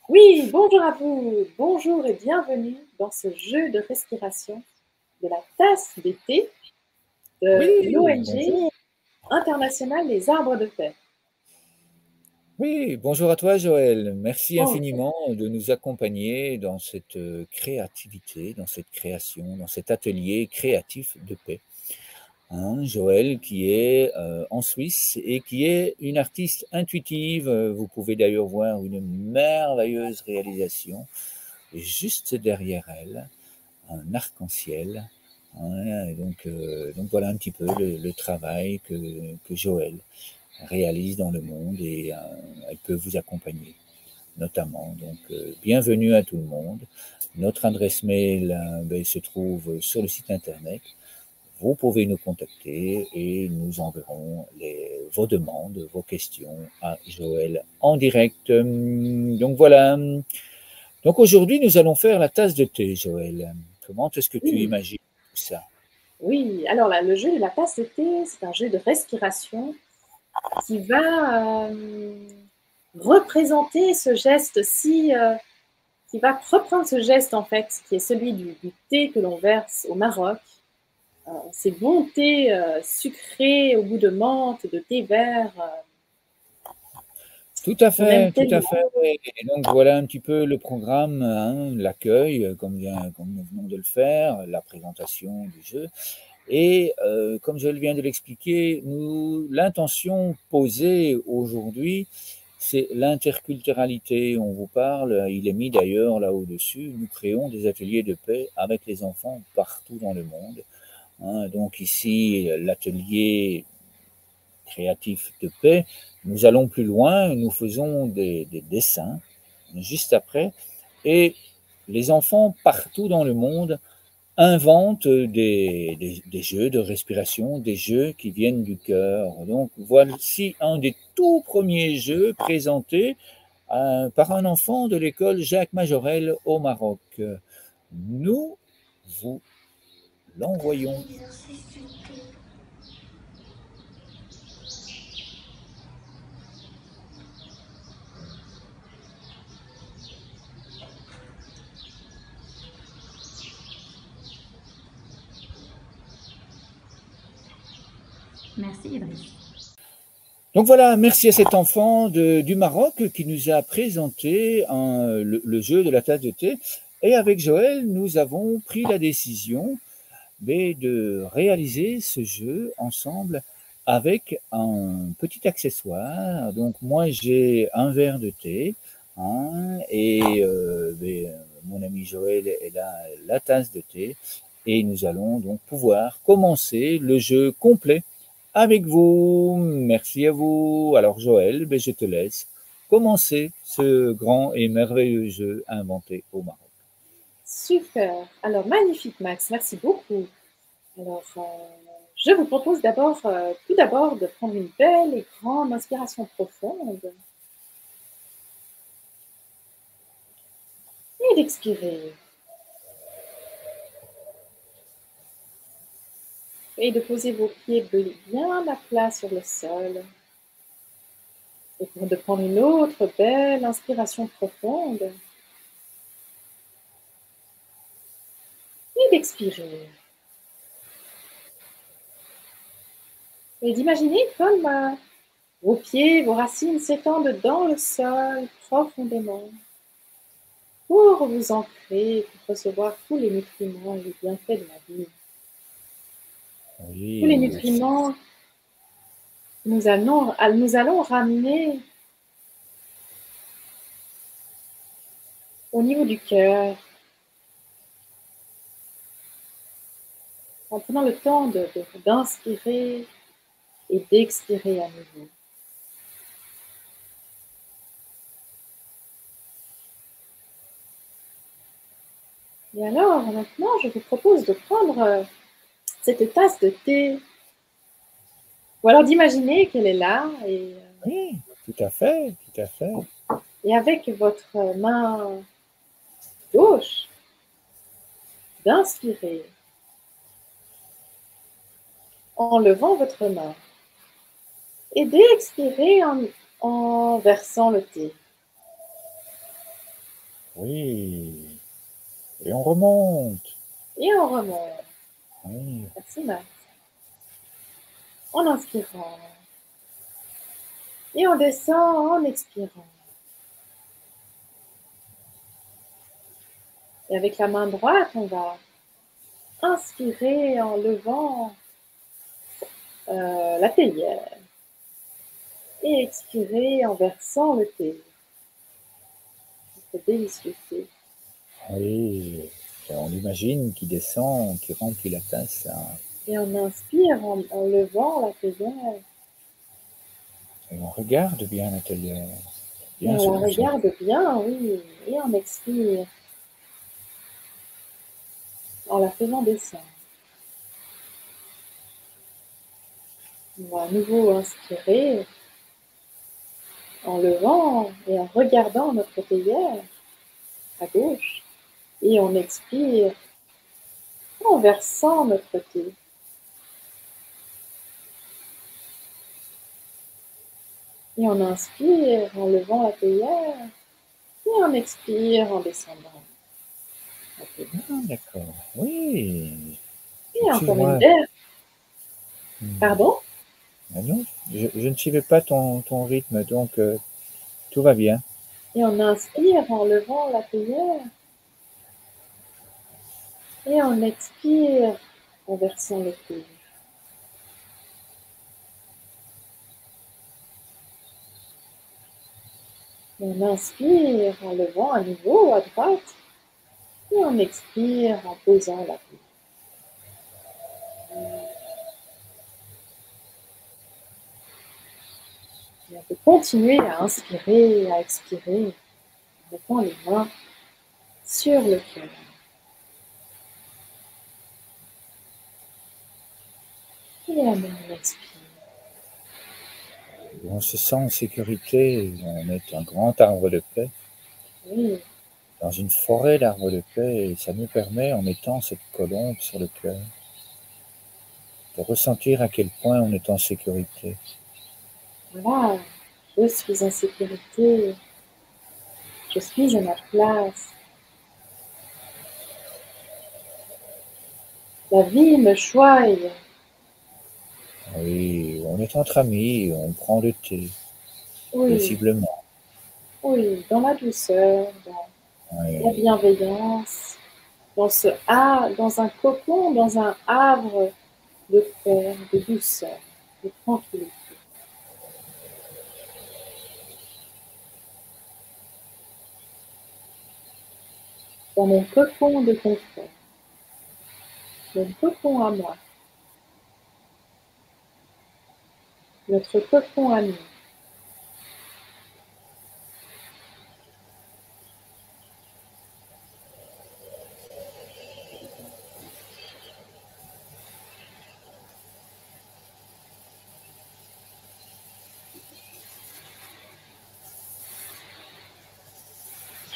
Oui, bonjour à vous, bonjour et bienvenue dans ce jeu de respiration de la tasse d'été de Oui, l'ONG bonjour. internationale des arbres de paix. Oui, bonjour à toi, Joël. Merci Oh, infiniment de nous accompagner dans cette créativité, dans cette création, dans cet atelier créatif de paix. Joël qui est en Suisse et qui est une artiste intuitive. Vous pouvez d'ailleurs voir une merveilleuse réalisation juste derrière elle, un arc-en-ciel. Donc voilà un petit peu le travail que Joël réalise dans le monde et elle peut vous accompagner notamment. Donc, bienvenue à tout le monde. Notre adresse mail se trouve sur le site internet. Vous pouvez nous contacter et nous enverrons vos demandes, vos questions à Joël en direct. Donc voilà. Donc aujourd'hui, nous allons faire la tasse de thé, Joël. Comment est-ce que tu oui, imagines tout ça? oui. Alors là, le jeu de la tasse d'été, c'est un jeu de respiration qui va représenter ce geste qui va reprendre ce geste en fait, qui est celui du thé que l'on verse au Maroc. Ces bons thés sucrés au goût de menthe et de thé vert qu'on aime Tout à tellement. fait. Et donc voilà un petit peu le programme, l'accueil, comme nous venons de le faire, la présentation du jeu. Et comme je viens de l'expliquer, l'intention posée aujourd'hui, c'est l'interculturalité. On vous parle, il est mis d'ailleurs là au-dessus, nous créons des ateliers de paix avec les enfants partout dans le monde. Donc ici, l'atelier créatif de paix, nous allons plus loin, nous faisons des dessins juste après, et les enfants partout dans le monde inventent des jeux de respiration, des jeux qui viennent du cœur. Donc voici un des tout premiers jeux présentés par un enfant de l'école Jacques Majorel au Maroc. Nous vous l'envoyons. Merci Idriss. Donc voilà, merci à cet enfant du Maroc qui nous a présenté le jeu de la tasse de thé. Et avec Joël, nous avons pris la décision de réaliser ce jeu ensemble avec un petit accessoire. Donc moi, j'ai un verre de thé et mon ami Joël est là, la tasse de thé. Et nous allons donc pouvoir commencer le jeu complet avec vous. Merci à vous. Alors Joël, je te laisse commencer ce grand et merveilleux jeu inventé au Maroc. Super. Alors, magnifique, Max. Merci beaucoup. Alors, je vous propose tout d'abord, de prendre une belle et grande inspiration profonde et d'expirer. Et de poser vos pieds bien à plat sur le sol. Et de prendre une autre belle inspiration profonde et d'expirer. Et d'imaginer comme vos pieds, vos racines s'étendent dans le sol profondément pour vous ancrer, pour recevoir tous les nutriments et les bienfaits de la vie. Tous les Oui, nutriments que nous allons ramener au niveau du cœur, en prenant le temps d'inspirer et d'expirer à nouveau. Et alors, maintenant, je vous propose de prendre cette tasse de thé, ou alors d'imaginer qu'elle est là, oui, tout à fait, tout à fait. et avec votre main gauche, d'inspirer en levant votre main et d'expirer en versant le thé. Oui. Et on remonte. Et on remonte. Oui. Merci Max. En inspirant. Et on descend en expirant. Et avec la main droite, on va inspirer en levant la théière. Et expirer en versant le thé. Notre délicieux thé. Oui. Et on imagine qu'il descend, qu'il remplit la tasse. Et on inspire en levant la théière. Et on regarde bien la théière. Et Bien se on la concentrer. regarde bien, oui. Et on expire en la faisant descendre. On va à nouveau inspirer en levant et en regardant notre théière à gauche. Et on expire en versant notre thé. Et on inspire en levant la théière. Et on expire en descendant la théière. Ah, d'accord. Oui. Et Tu encore une vois. dernière. Pardon? Ah non, je ne suivais pas ton rythme, donc tout va bien. Et on inspire en levant la théière. Et on expire en versant le thé. Et on inspire en levant à nouveau à droite. Et on expire en posant la tête. Et on peut continuer à inspirer et à expirer en mettant les mains sur le cœur. Et on expire. On se sent en sécurité, on est un grand arbre de paix, Oui, dans une forêt d'arbres de paix, et ça nous permet, en mettant cette colombe sur le cœur, de ressentir à quel point on est en sécurité. voilà, je suis en sécurité. Je suis à ma place. La vie me choisit. Oui, on est entre amis, on prend le thé, Oui, paisiblement. oui, dans la douceur, dans la Oui, bienveillance, dans un cocon, dans un havre de paix, de douceur, de tranquillité. Dans mon cocon de confort, mon cocon à moi, notre cocon à nous.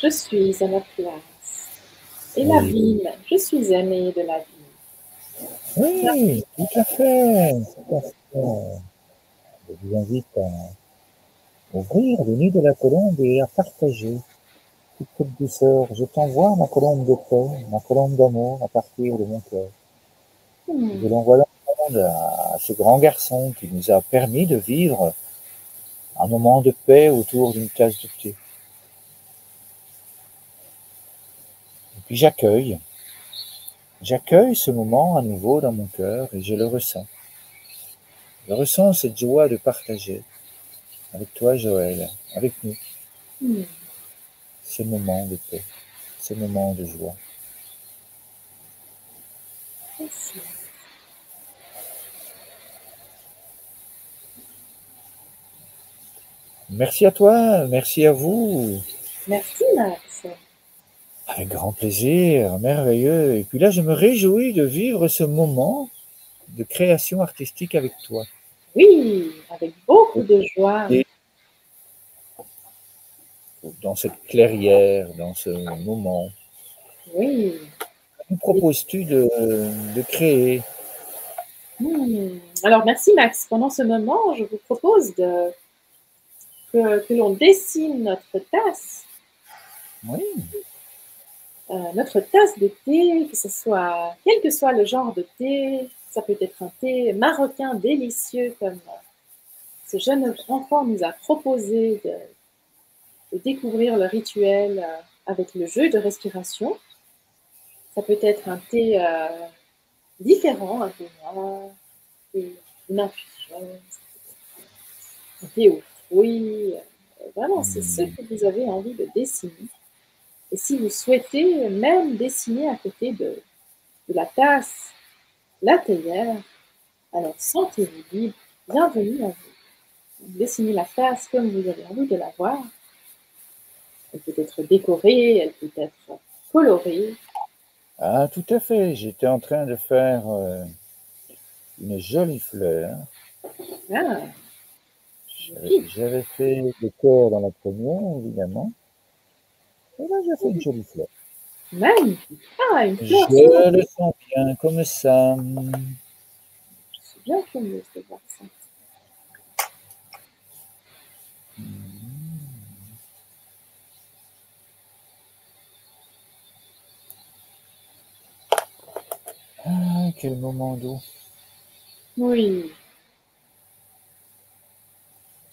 Je suis à ma place. Et la oui, vie, je suis aimée de la vie. oui, tout à fait, tout à fait. Je vous invite à ouvrir le nid de la colombe et à partager toute cette douceur. Je t'envoie ma colombe de paix, ma colombe d'amour à partir de mon cœur. Je l'envoie dans le monde à ce grand garçon qui nous a permis de vivre un moment de paix autour d'une tasse de thé. Et puis j'accueille ce moment à nouveau dans mon cœur et je le ressens. Je ressens cette joie de partager avec toi, Joël, avec nous, ces moments de paix, ces moments de joie. Merci. Merci à toi, merci à vous. Merci Max. Avec grand plaisir, merveilleux. Et puis là, je me réjouis de vivre ce moment de création artistique avec toi. Oui, avec beaucoup de joie. Et dans cette clairière, dans ce moment, Oui. que proposes-tu de créer? Alors merci Max. Pendant ce moment, je vous propose que l'on dessine notre tasse. Oui, notre tasse de thé, que ce soit, quel que soit le genre de thé, ça peut être un thé marocain délicieux comme ce jeune enfant nous a proposé de découvrir le rituel avec le jeu de respiration. Ça peut être un thé différent, un thé noir, une infusion, un thé aux fruits. Vraiment, c'est ce que vous avez envie de dessiner. Et si vous souhaitez même dessiner à côté de la tasse, la théière, alors sentez-vous libre, bienvenue à vous. Dessinez la tasse comme vous avez envie de la voir. Elle peut être décorée, elle peut être colorée. Ah, tout à fait. J'étais en train de faire une jolie fleur. Ah, J'avais fait le cœur dans la première, évidemment. Et là, j'ai fait une jolie fleur. magnifique. Ah, une fleur. Je le sens bien comme ça. Je suis bien curieuse de voir ça. Ah, quel moment doux. Oui.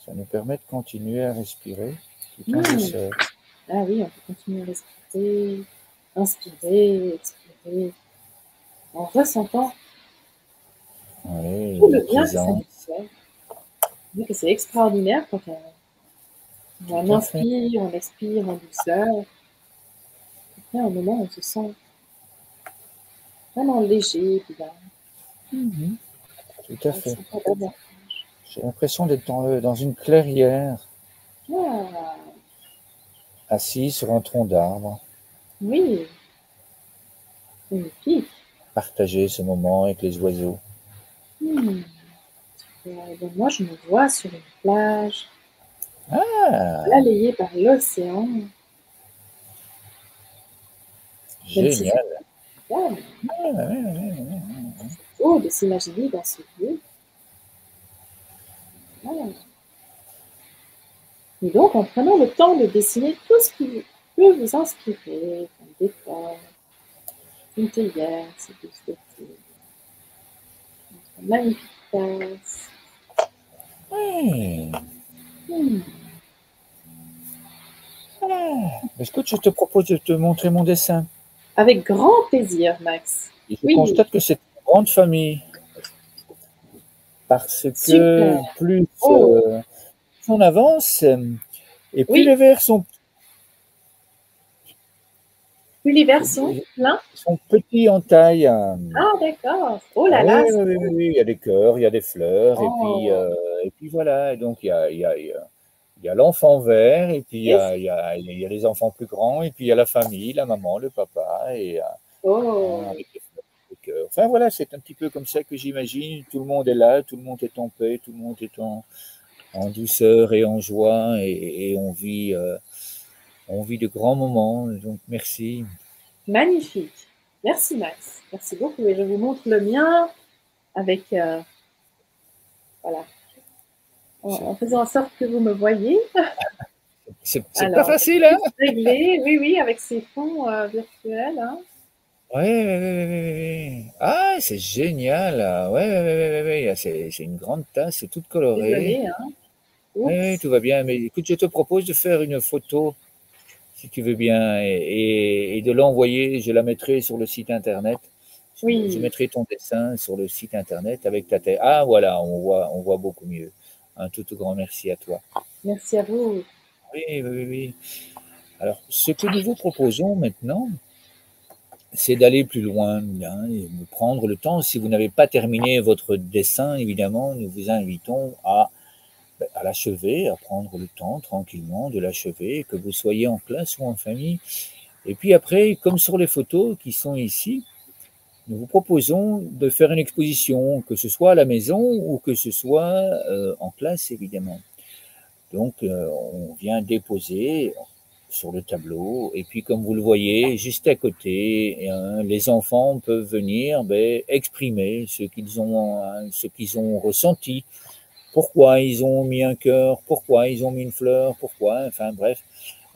Ça nous permet de continuer à respirer tout en douceur. Ah oui, on peut continuer à respirer, inspirer, expirer, en ressentant Oui, tout le la bien que ça nous présence. fait. Je dis que c'est extraordinaire quand on inspire, on expire en douceur. Après, à un moment, on se sent vraiment léger, puis là, Tout à on fait. se sent pas davantage. J'ai l'impression d'être dans une clairière, Ah, assis sur un tronc d'arbre, oui, magnifique. partager ce moment avec les oiseaux. Ben, moi, je me vois sur une plage, Ah, balayée par l'océan, même si génial. c'est calme, beau de s'imaginer dans ce lieu. Ah. Et donc, en prenant le temps de dessiner tout ce qui peut vous inspirer, comme décor, une théière, si vous souhaitez, une magnifique tasse. Oui. Hmm. Écoute, je te propose de te montrer mon dessin. Avec grand plaisir, Max. Et je Oui, constate que c'est une grande famille. Parce super. que plus Oh, on avance, et plus oui, les vers sont plus les vers sont pleins. petits en taille. Ah, d'accord. Oh Ah là oui, là. oui, oui, oui, il y a des cœurs, il y a des fleurs, Oh, et puis voilà. Et donc, il y a l'enfant vert, et puis yes. il y a les enfants plus grands, et puis il y a la famille, la maman, le papa, et Oh, avec les fleurs, les cœurs. Enfin voilà, c'est un petit peu comme ça que j'imagine. Tout le monde est là, tout le monde est en paix, tout le monde est en douceur et en joie, et on vit de grands moments. Donc, merci. magnifique. Merci, Max. Merci beaucoup. Et je vous montre le mien avec, voilà, en faisant en sorte que vous me voyez. C'est pas Alors, facile, hein? réglé, oui, oui, avec ces fonds virtuels. Hein. Ouais, ouais, ouais, ouais, ouais, ouais. Ah, c'est génial. Ah, ouais, ouais, ouais, ouais, ouais, ouais. C'est une grande tasse, c'est toute colorée. Désolée. Hein. Oui, oui, Oups. tout va bien. Mais écoute, je te propose de faire une photo, si tu veux bien, et de l'envoyer. Je la mettrai sur le site internet. Je Oui, mettrai ton dessin sur le site internet avec ta tête. Ah, voilà, on voit beaucoup mieux. Un tout grand merci à toi. merci à vous. Oui, oui, oui, oui. Alors, ce que nous vous proposons maintenant, c'est d'aller plus loin, hein, et de prendre le temps. Si vous n'avez pas terminé votre dessin, évidemment, nous vous invitons à l'achever, à prendre le temps tranquillement de l'achever, que vous soyez en classe ou en famille. Et puis après, comme sur les photos qui sont ici, nous vous proposons de faire une exposition, que ce soit à la maison ou que ce soit en classe, évidemment. Donc, on vient déposer sur le tableau. Et puis, comme vous le voyez, juste à côté, les enfants peuvent venir exprimer ce qu'ils ont ressenti, pourquoi ils ont mis un cœur, pourquoi ils ont mis une fleur, pourquoi, enfin bref.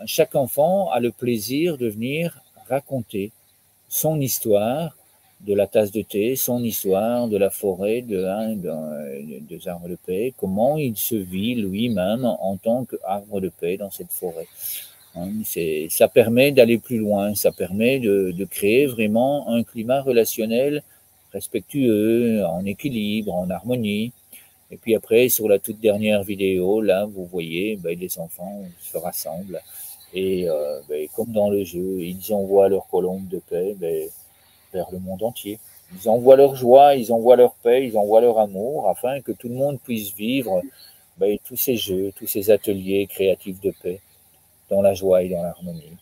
Chaque enfant a le plaisir de venir raconter son histoire de la tasse de thé, son histoire de la forêt, des arbres de paix, comment il se vit lui-même en tant qu'arbre de paix dans cette forêt. Ça permet d'aller plus loin, ça permet de créer vraiment un climat relationnel respectueux, en équilibre, en harmonie. Et puis après, sur la toute dernière vidéo, là, vous voyez, les enfants se rassemblent et comme dans le jeu, ils envoient leur colombe de paix vers le monde entier. Ils envoient leur joie, ils envoient leur paix, ils envoient leur amour, afin que tout le monde puisse vivre tous ces jeux, tous ces ateliers créatifs de paix, dans la joie et dans l'harmonie.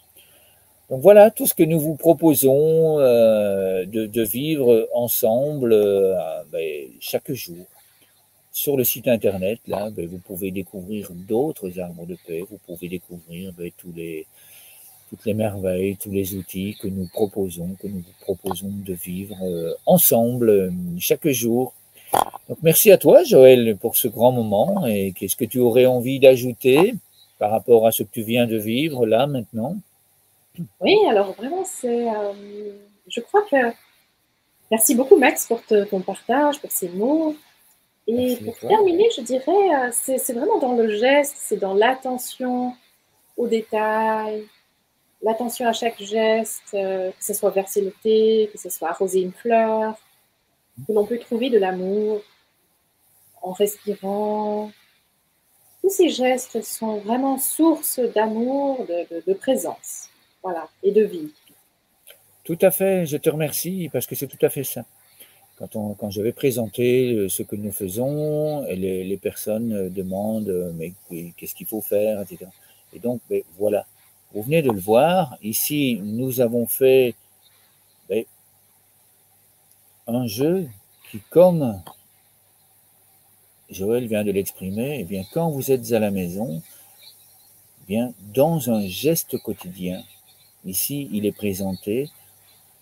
Donc voilà tout ce que nous vous proposons de vivre ensemble chaque jour. Sur le site internet, là, vous pouvez découvrir d'autres arbres de paix, vous pouvez découvrir toutes les merveilles, tous les outils que nous vous proposons de vivre ensemble chaque jour. Donc merci à toi, Joël, pour ce grand moment. Et qu'est-ce que tu aurais envie d'ajouter par rapport à ce que tu viens de vivre là maintenant? Oui, alors vraiment, je crois que... Merci beaucoup, Max, pour ton partage, pour ces mots. Et pour terminer, je dirais, c'est vraiment dans le geste, c'est dans l'attention aux détails, l'attention à chaque geste, que ce soit verser le thé, que ce soit arroser une fleur, que l'on peut trouver de l'amour en respirant. Tous ces gestes sont vraiment source d'amour, de présence, voilà, et de vie. Tout à fait, je te remercie parce que c'est tout à fait ça. Quand je vais présenter ce que nous faisons, et les personnes demandent mais qu'est-ce qu'il faut faire, etc. Et donc, voilà, vous venez de le voir. Ici, nous avons fait un jeu qui, comme Joël vient de l'exprimer, quand vous êtes à la maison, dans un geste quotidien, ici, il est présenté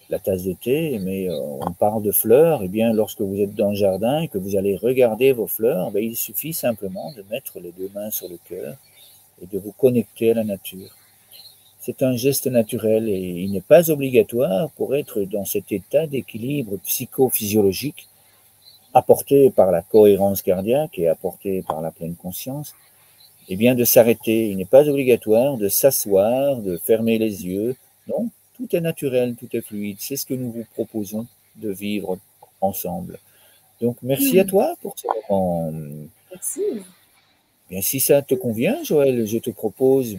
la tasse de thé, mais on parle de fleurs, lorsque vous êtes dans le jardin et que vous allez regarder vos fleurs, il suffit simplement de mettre les deux mains sur le cœur et de vous connecter à la nature. C'est un geste naturel et il n'est pas obligatoire pour être dans cet état d'équilibre psychophysiologique apporté par la cohérence cardiaque et apporté par la pleine conscience, de s'arrêter. Il n'est pas obligatoire de s'asseoir, de fermer les yeux, non. Tout est naturel, tout est fluide. C'est ce que nous vous proposons de vivre ensemble. Donc, merci à toi pour ce moment. Merci. Si ça te convient, Joël, je te propose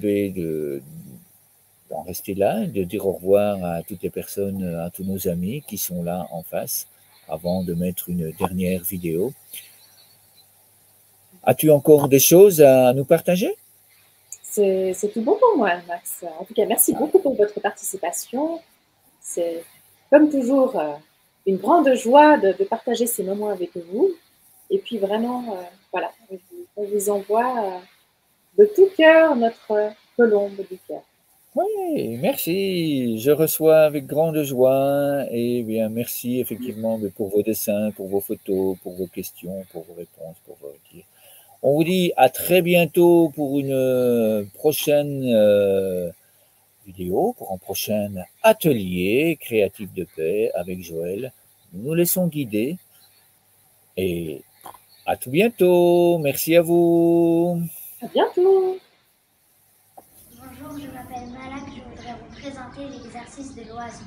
d'en rester là, de dire au revoir à toutes les personnes, à tous nos amis qui sont là en face, avant de mettre une dernière vidéo. As-tu encore des choses à nous partager ? C'est tout bon pour moi, Max. En tout cas, merci beaucoup pour votre participation. C'est comme toujours une grande joie de partager ces moments avec vous. Et puis vraiment, voilà, on vous envoie de tout cœur notre colombe du cœur. Oui, merci. Je reçois avec grande joie. Et merci effectivement pour vos dessins, pour vos photos, pour vos questions, pour vos réponses, pour vos retours. On vous dit à très bientôt pour une prochaine vidéo, pour un prochain atelier créatif de paix avec Joël. Nous nous laissons guider et à tout bientôt. Merci à vous. À bientôt. Bonjour, je m'appelle Malak, je voudrais vous présenter l'exercice de l'oiseau.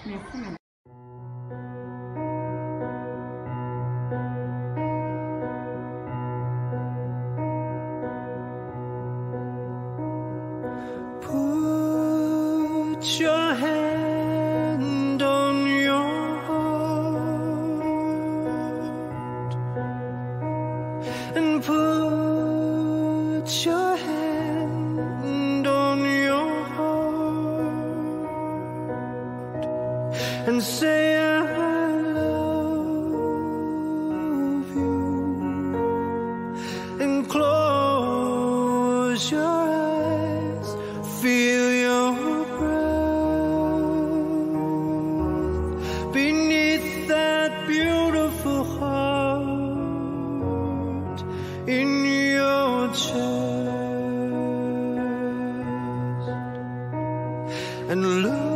Merci, madame. Put your hand on your heart and put your hand on your heart and say I love you and close your eyes and lose